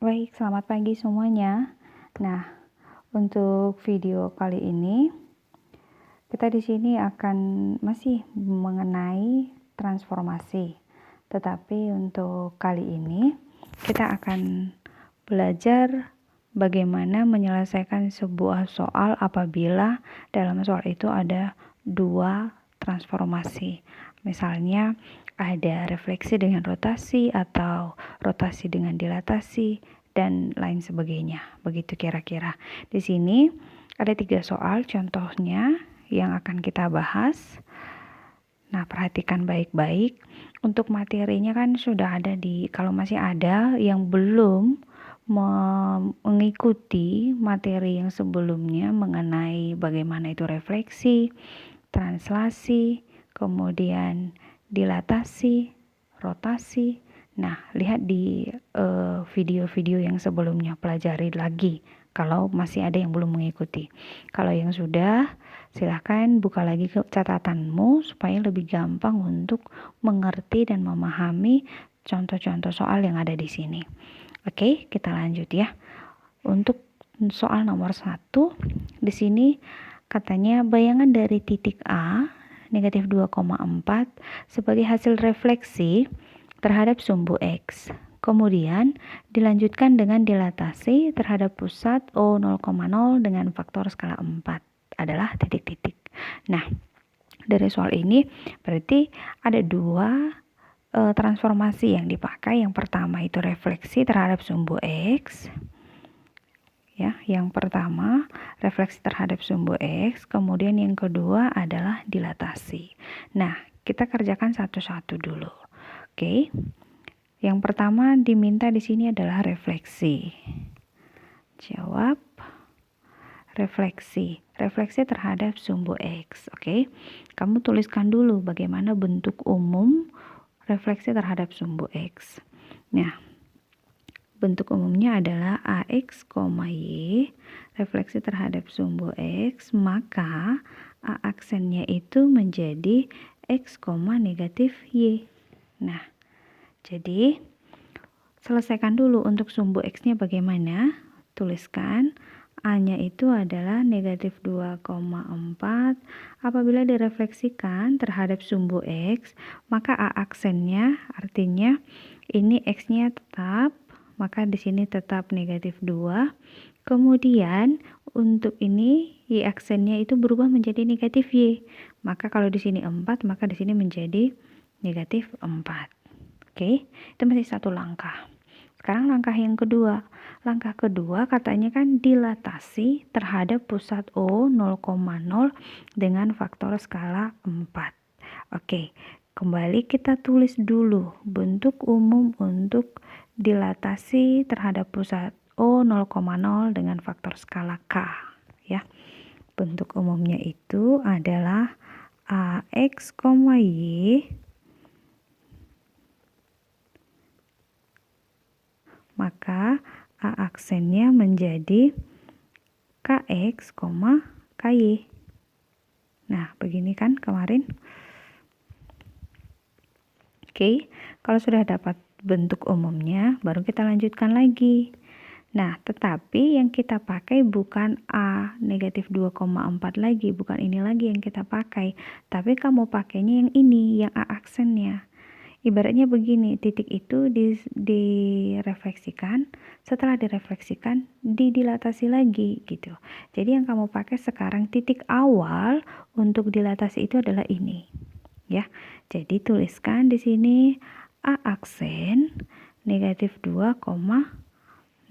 Baik, selamat pagi semuanya. Nah, untuk video kali ini kita di sini akan masih mengenai transformasi. Tetapi untuk kali ini kita akan belajar bagaimana menyelesaikan sebuah soal apabila dalam soal itu ada dua transformasi. Misalnya ada refleksi dengan rotasi atau rotasi dengan dilatasi dan lain sebagainya. Begitu kira-kira. Di sini ada 3 soal contohnya yang akan kita bahas. Nah, perhatikan baik-baik. Untuk materinya kan sudah ada kalau masih ada yang belum mengikuti materi yang sebelumnya mengenai bagaimana itu refleksi, translasi, kemudian dilatasi, rotasi. Nah, lihat di video-video yang sebelumnya, pelajari lagi kalau masih ada yang belum mengikuti. Kalau yang sudah, silahkan buka lagi ke catatanmu supaya lebih gampang untuk mengerti dan memahami contoh-contoh soal yang ada di sini. Oke, kita lanjut ya. Untuk soal nomor 1, di sini katanya bayangan dari titik A negatif 2,4 sebagai hasil refleksi terhadap sumbu X. Kemudian dilanjutkan dengan dilatasi terhadap pusat O 0,0 dengan faktor skala 4 adalah titik-titik. Nah, dari soal ini berarti ada dua transformasi yang dipakai. Yang pertama itu refleksi terhadap sumbu X. Ya, yang pertama refleksi terhadap sumbu X, kemudian yang kedua adalah dilatasi. Nah, kita kerjakan satu-satu dulu. Oke. Yang pertama diminta di sini adalah refleksi. Jawab refleksi. Refleksi terhadap sumbu X. Oke. Kamu tuliskan dulu bagaimana bentuk umum refleksi terhadap sumbu X. Nah, bentuk umumnya adalah AX, Y, refleksi terhadap sumbu X, maka A aksennya itu menjadi X, negatif Y. Nah, jadi selesaikan dulu untuk sumbu X-nya bagaimana. Tuliskan A-nya itu adalah negatif 2,4. Apabila direfleksikan terhadap sumbu X, maka A aksennya artinya ini X-nya tetap, maka di sini tetap negatif 2. Kemudian untuk ini Y aksennya itu berubah menjadi negatif Y. Maka kalau di sini 4, maka di sini menjadi negatif 4. Oke, itu masih satu langkah. Sekarang langkah yang kedua. Langkah kedua katanya kan dilatasi terhadap pusat O 0,0 dengan faktor skala 4. Oke, kembali kita tulis dulu bentuk umum untuk dilatasi terhadap pusat O 0,0 dengan faktor skala K ya. Bentuk umumnya itu adalah AX, Y, maka A aksennya menjadi KX, KY. Nah, begini kan kemarin. Oke, kalau sudah dapat bentuk umumnya, baru kita lanjutkan lagi. Nah, tetapi yang kita pakai bukan A negatif 2,4 lagi, bukan ini lagi yang kita pakai. Tapi kamu pakainya yang ini, yang A aksennya. Ibaratnya begini, titik itu direfleksikan, setelah direfleksikan, didilatasi lagi gitu. Jadi yang kamu pakai sekarang titik awal untuk dilatasi itu adalah ini. Ya. Jadi tuliskan di sini A aksen negatif 2,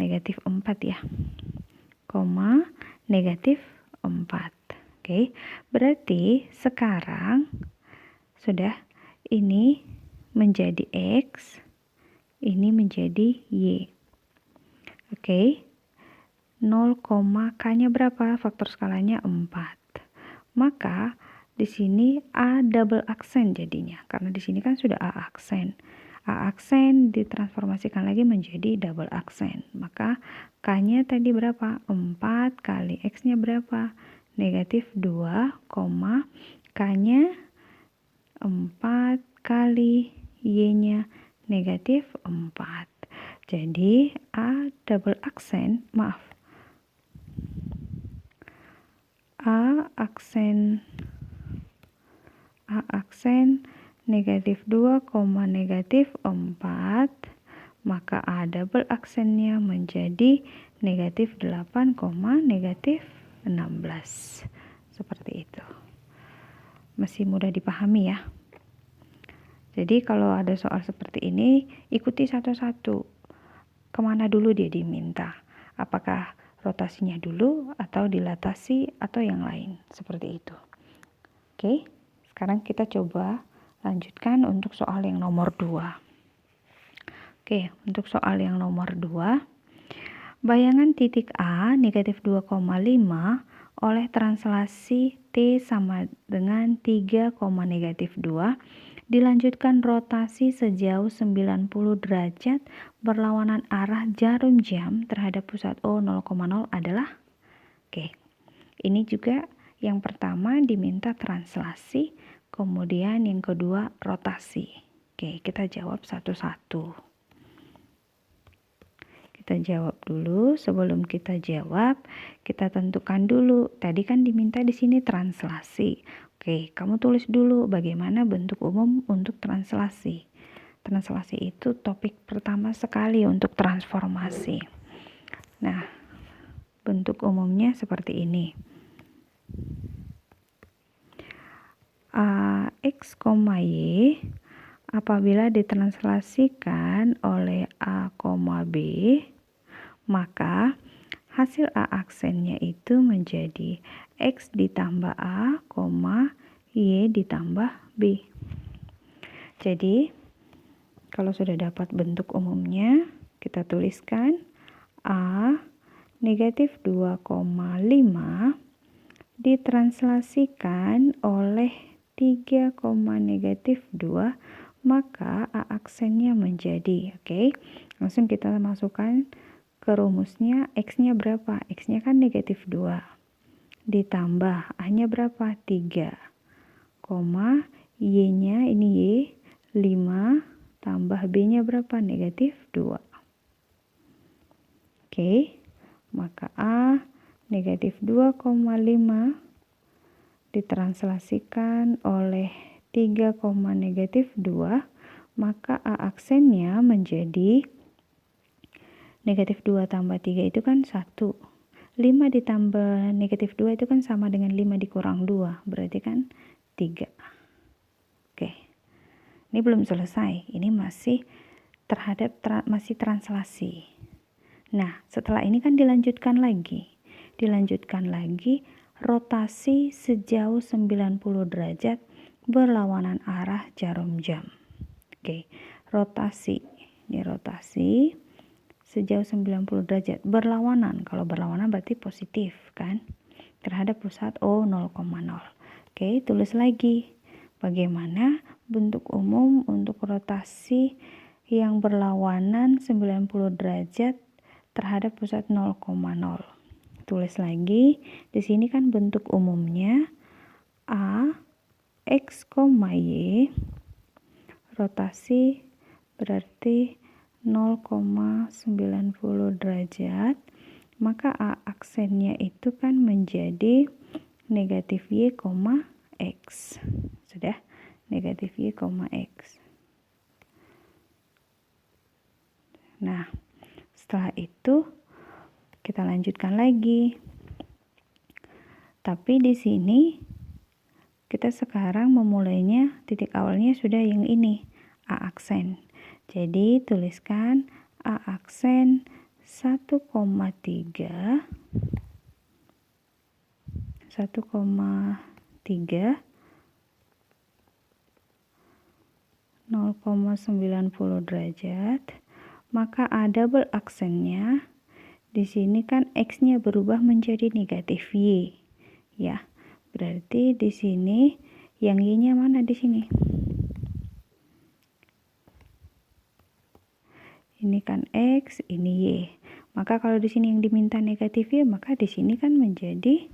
negatif 4 ya. Negatif 4. Oke. Berarti sekarang sudah ini menjadi X, ini menjadi Y. Oke. 0, K-nya berapa? Faktor skalanya 4. Maka di sini A double aksen jadinya, karena di sini kan sudah A aksen. A aksen ditransformasikan lagi menjadi double aksen. Maka K-nya tadi berapa? 4 kali X-nya berapa? Negatif 2, K-nya 4 kali Y-nya negatif 4. Jadi A double aksen, maaf, A aksen negatif 2, negatif 4, maka A double aksennya menjadi negatif 8, negatif 16. Seperti itu. Masih mudah dipahami ya. Jadi kalau ada soal seperti ini, ikuti satu-satu. Kemana dulu dia diminta? Apakah rotasinya dulu atau dilatasi atau yang lain? Seperti itu. Oke, sekarang kita coba lanjutkan untuk soal yang nomor 2. Oke, untuk soal yang nomor 2, bayangan titik A negatif 2,5 oleh translasi T sama dengan 3, negatif 2 dilanjutkan rotasi sejauh 90 derajat berlawanan arah jarum jam terhadap pusat O 0,0 adalah? Oke, ini juga yang pertama diminta translasi, kemudian yang kedua rotasi. Oke, kita jawab satu-satu. Kita jawab dulu. Sebelum kita jawab, kita tentukan dulu. Tadi kan diminta di sini translasi. Oke, kamu tulis dulu bagaimana bentuk umum untuk translasi. Translasi itu topik pertama sekali untuk transformasi. Nah, bentuk umumnya seperti ini. X, Y apabila ditranslasikan oleh A, B, maka hasil A aksennya itu menjadi X ditambah A, Y ditambah B. Jadi, kalau sudah dapat bentuk umumnya, kita tuliskan A negatif 2,5 ditranslasikan oleh 3, negatif 2, maka A aksennya menjadi, oke, langsung kita masukkan ke rumusnya. X-nya berapa? X-nya kan negatif 2 ditambah A-nya berapa? 3, Y-nya ini Y 5 tambah B-nya berapa? Negatif 2. Oke, maka A negatif 2,5 ditranslasikan oleh 3, negatif 2, maka A aksennya menjadi negatif 2 tambah 3 itu kan 1. 5 ditambah negatif 2 itu kan sama dengan 5 dikurang 2, berarti kan 3. Oke, ini belum selesai, ini masih masih translasi. Nah, setelah ini kan dilanjutkan lagi rotasi sejauh 90 derajat berlawanan arah jarum jam. Oke, rotasi. Ini rotasi sejauh 90 derajat berlawanan. Kalau berlawanan berarti positif kan? Terhadap pusat O 0,0. Oke, tulis lagi. Bagaimana bentuk umum untuk rotasi yang berlawanan 90 derajat terhadap pusat 0,0. Tulis lagi. Di sini kan bentuk umumnya A X, Y rotasi berarti 0,90 derajat, maka A aksennya itu kan menjadi negatif Y, X. Sudah, negatif Y, X. Nah, setelah itu kita lanjutkan lagi. Tapi di sini kita sekarang memulainya, titik awalnya sudah yang ini, A aksen. Jadi tuliskan A aksen 1,3 0,90 derajat, maka A double aksennya di sini kan X-nya berubah menjadi negatif Y. Ya, berarti di sini yang Y-nya mana di sini? Ini kan X, ini Y. Maka kalau di sini yang diminta negatif Y, maka di sini kan menjadi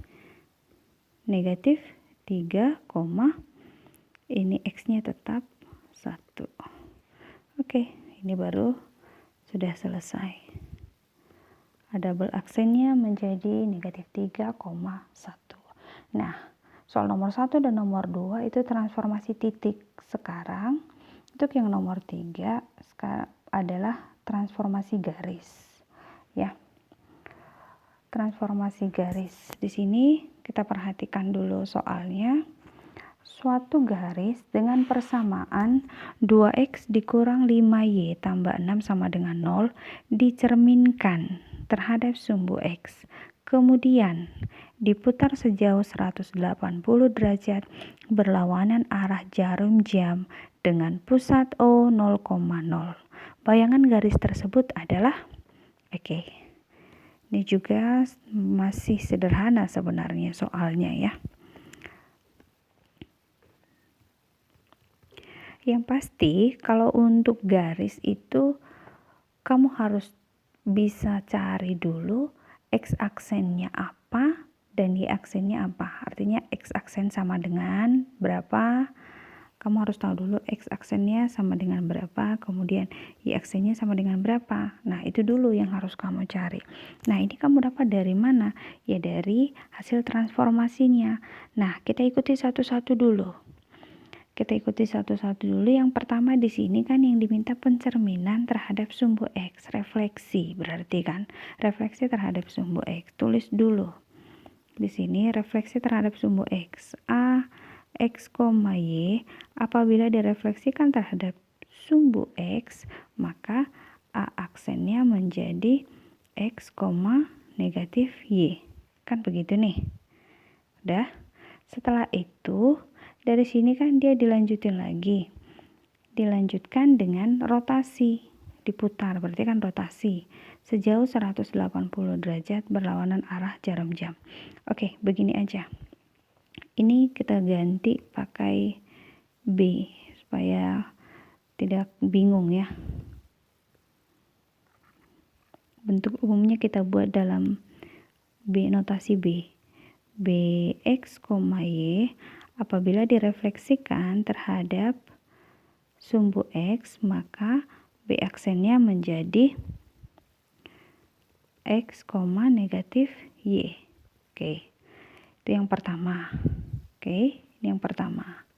negatif 3, ini X-nya tetap 1. Oke, ini baru Sudah selesai. Double aksennya menjadi negatif 3,1. Nah, soal nomor 1 dan nomor 2 itu transformasi titik. Sekarang, untuk yang nomor 3 sekarang adalah transformasi garis. Ya. Transformasi garis. Di sini kita perhatikan dulu soalnya. Suatu garis dengan persamaan 2x dikurang 5y tambah 6 sama dengan 0 dicerminkan terhadap sumbu x. Kemudian diputar sejauh 180 derajat berlawanan arah jarum jam dengan pusat O 0,0. Bayangan garis tersebut adalah ini juga masih sederhana sebenarnya soalnya ya. Yang pasti kalau untuk garis itu kamu harus bisa cari dulu x aksennya apa dan y aksennya apa. Artinya x aksen sama dengan berapa, kamu harus tahu dulu x aksennya sama dengan berapa, kemudian y aksennya sama dengan berapa. Nah, itu dulu yang harus kamu cari. Nah, ini kamu dapat dari mana? Ya dari hasil transformasinya. Nah, kita ikuti satu-satu dulu. Yang pertama di sini kan yang diminta pencerminan terhadap sumbu X, refleksi berarti kan, refleksi terhadap sumbu X. Tulis dulu. Di sini refleksi terhadap sumbu X, A, X, Y, apabila direfleksikan terhadap sumbu X, maka A aksennya menjadi X, negatif Y. Kan begitu nih. Udah. Setelah itu dari sini kan dia dilanjutin lagi. Dilanjutkan dengan rotasi. Diputar, berarti kan rotasi. Sejauh 180 derajat berlawanan arah jarum jam. Oke, begini aja. Ini kita ganti pakai B, supaya tidak bingung ya. Bentuk umumnya kita buat dalam B, notasi B. Bx, Y apabila direfleksikan terhadap sumbu X, maka B aksennya menjadi X, negatif Y. Oke, itu yang pertama. Oke, ini yang pertama.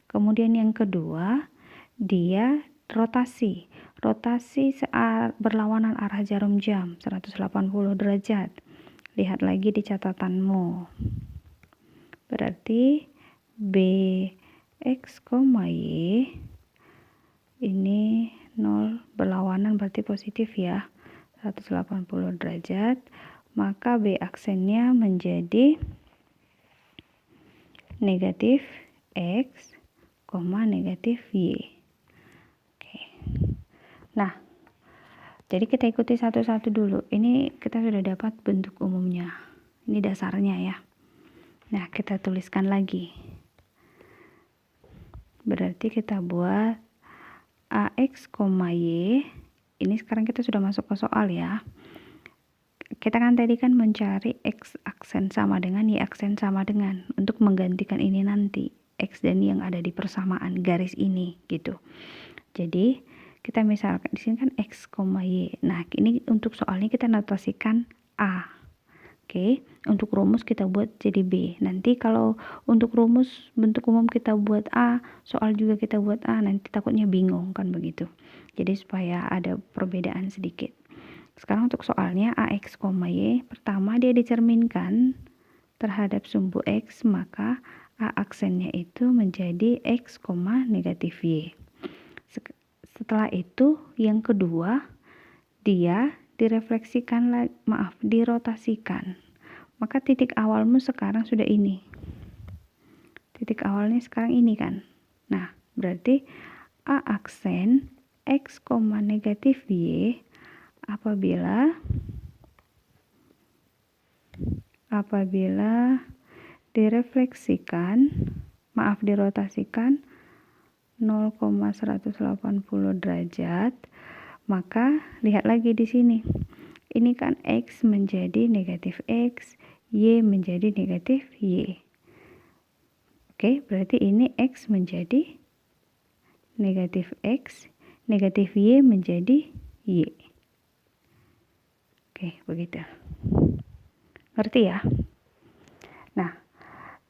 Kemudian yang kedua, dia rotasi. Rotasi berlawanan arah jarum jam, 180 derajat. Lihat lagi di catatanmu. Berarti Bx, Y ini 0 berlawanan berarti positif ya, 180 derajat, maka B aksennya menjadi negatif X, negatif Y. Oke. Nah, jadi kita ikuti satu-satu dulu. Ini kita sudah dapat bentuk umumnya. Ini dasarnya ya. Nah, kita tuliskan lagi. Berarti kita buat AX, Y. Ini sekarang kita sudah masuk ke soal ya. Kita kan tadi kan mencari X aksen sama dengan Y aksen sama dengan. Untuk menggantikan ini nanti. X dan Y yang ada di persamaan garis ini gitu. Jadi kita misalkan di sini kan X, Y. Nah, ini untuk soalnya kita notasikan A. Oke, untuk rumus kita buat jadi B. Nanti kalau untuk rumus bentuk umum kita buat A, soal juga kita buat A, nanti takutnya bingung kan begitu. Jadi supaya ada perbedaan sedikit. Sekarang untuk soalnya AX, Y, pertama dia dicerminkan terhadap sumbu X, maka A aksennya itu menjadi X, negatif Y. Setelah itu yang kedua dia dirotasikan. Maka titik awalmu sekarang sudah ini. Titik awalnya sekarang ini kan. Nah, berarti A aksen X, negatif Y apabila dirotasikan 0,180 derajat, maka lihat lagi di sini. Ini kan X menjadi negatif X, Y menjadi negatif Y. Oke, berarti ini X menjadi negatif X, negatif Y menjadi Y. Oke, begitu. Ngerti ya? Nah,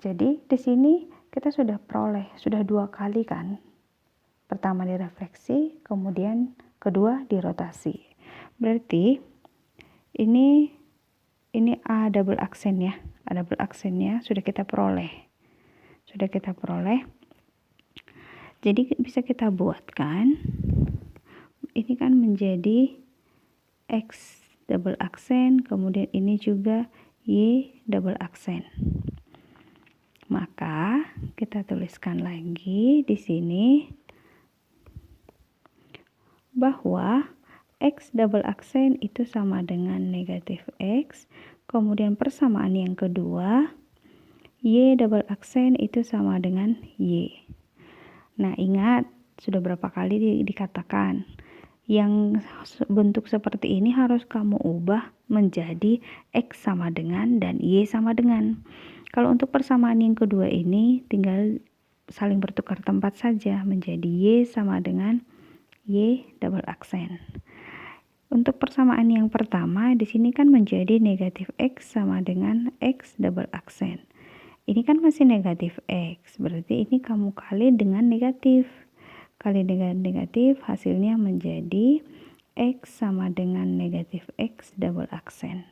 jadi di sini kita sudah peroleh, sudah 2 kali kan. Pertama direfleksi, kemudian kedua dirotasi. Berarti ini A double aksen ya. A double aksennya sudah kita peroleh. Jadi bisa kita buatkan. Ini kan menjadi X double aksen, kemudian ini juga Y double aksen. Maka kita tuliskan lagi di sini bahwa X double aksen itu sama dengan negatif X, kemudian persamaan yang kedua, Y double aksen itu sama dengan Y. Nah, ingat, sudah berapa kali dikatakan, yang bentuk seperti ini harus kamu ubah menjadi X sama dengan dan Y sama dengan. Kalau untuk persamaan yang kedua ini, tinggal saling bertukar tempat saja, menjadi Y sama dengan Y double aksen. Untuk persamaan yang pertama di sini kan menjadi negatif X sama dengan X double aksen. Ini kan masih negatif X, berarti ini kamu kali dengan negatif. Kali dengan negatif hasilnya menjadi X sama dengan negatif X double aksen.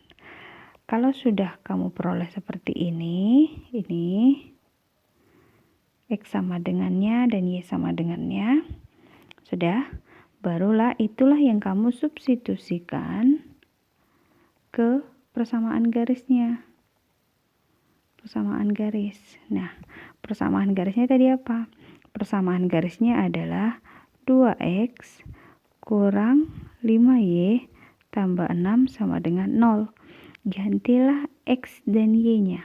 Kalau sudah kamu peroleh seperti ini X sama dengannya dan Y sama dengannya, sudah, barulah itulah yang kamu substitusikan ke persamaan garisnya. Persamaan garis. Nah, persamaan garisnya tadi apa? Persamaan garisnya adalah 2X kurang 5Y tambah 6 sama dengan 0. Gantilah X dan Y-nya.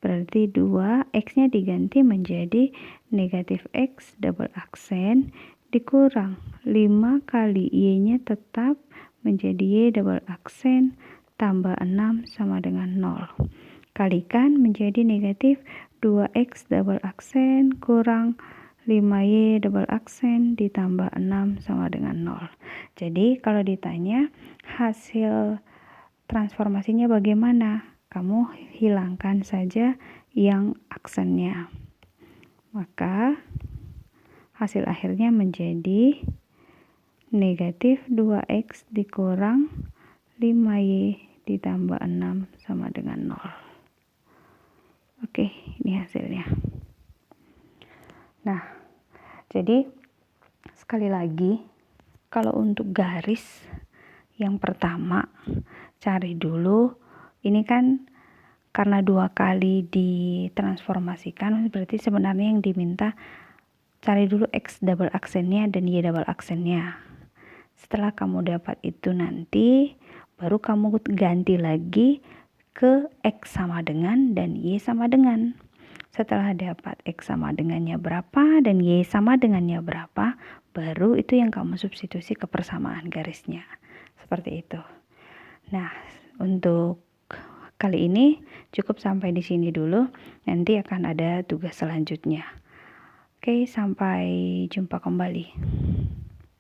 Berarti 2X-nya diganti menjadi negatif X double aksen dikurang 5 kali Y-nya tetap menjadi Y double aksen tambah 6 sama dengan 0. Kalikan menjadi negatif 2X double aksen kurang 5Y double aksen ditambah 6 sama dengan 0. Jadi kalau ditanya hasil transformasinya bagaimana? Kamu hilangkan saja yang aksennya. Maka hasil akhirnya menjadi negatif 2X dikurang 5Y ditambah 6 sama dengan 0. Oke, ini hasilnya. Nah, jadi sekali lagi, kalau untuk garis yang pertama, cari dulu, ini kan karena 2 kali ditransformasikan, berarti sebenarnya yang diminta cari dulu X double aksennya dan Y double aksennya. Setelah kamu dapat itu nanti, baru kamu ganti lagi ke X sama dengan dan Y sama dengan. Setelah dapat X sama dengannya berapa dan Y sama dengannya berapa, baru itu yang kamu substitusi ke persamaan garisnya. Seperti itu. Nah, untuk kali ini cukup sampai di sini dulu. Nanti akan ada tugas selanjutnya. Oke, sampai jumpa kembali.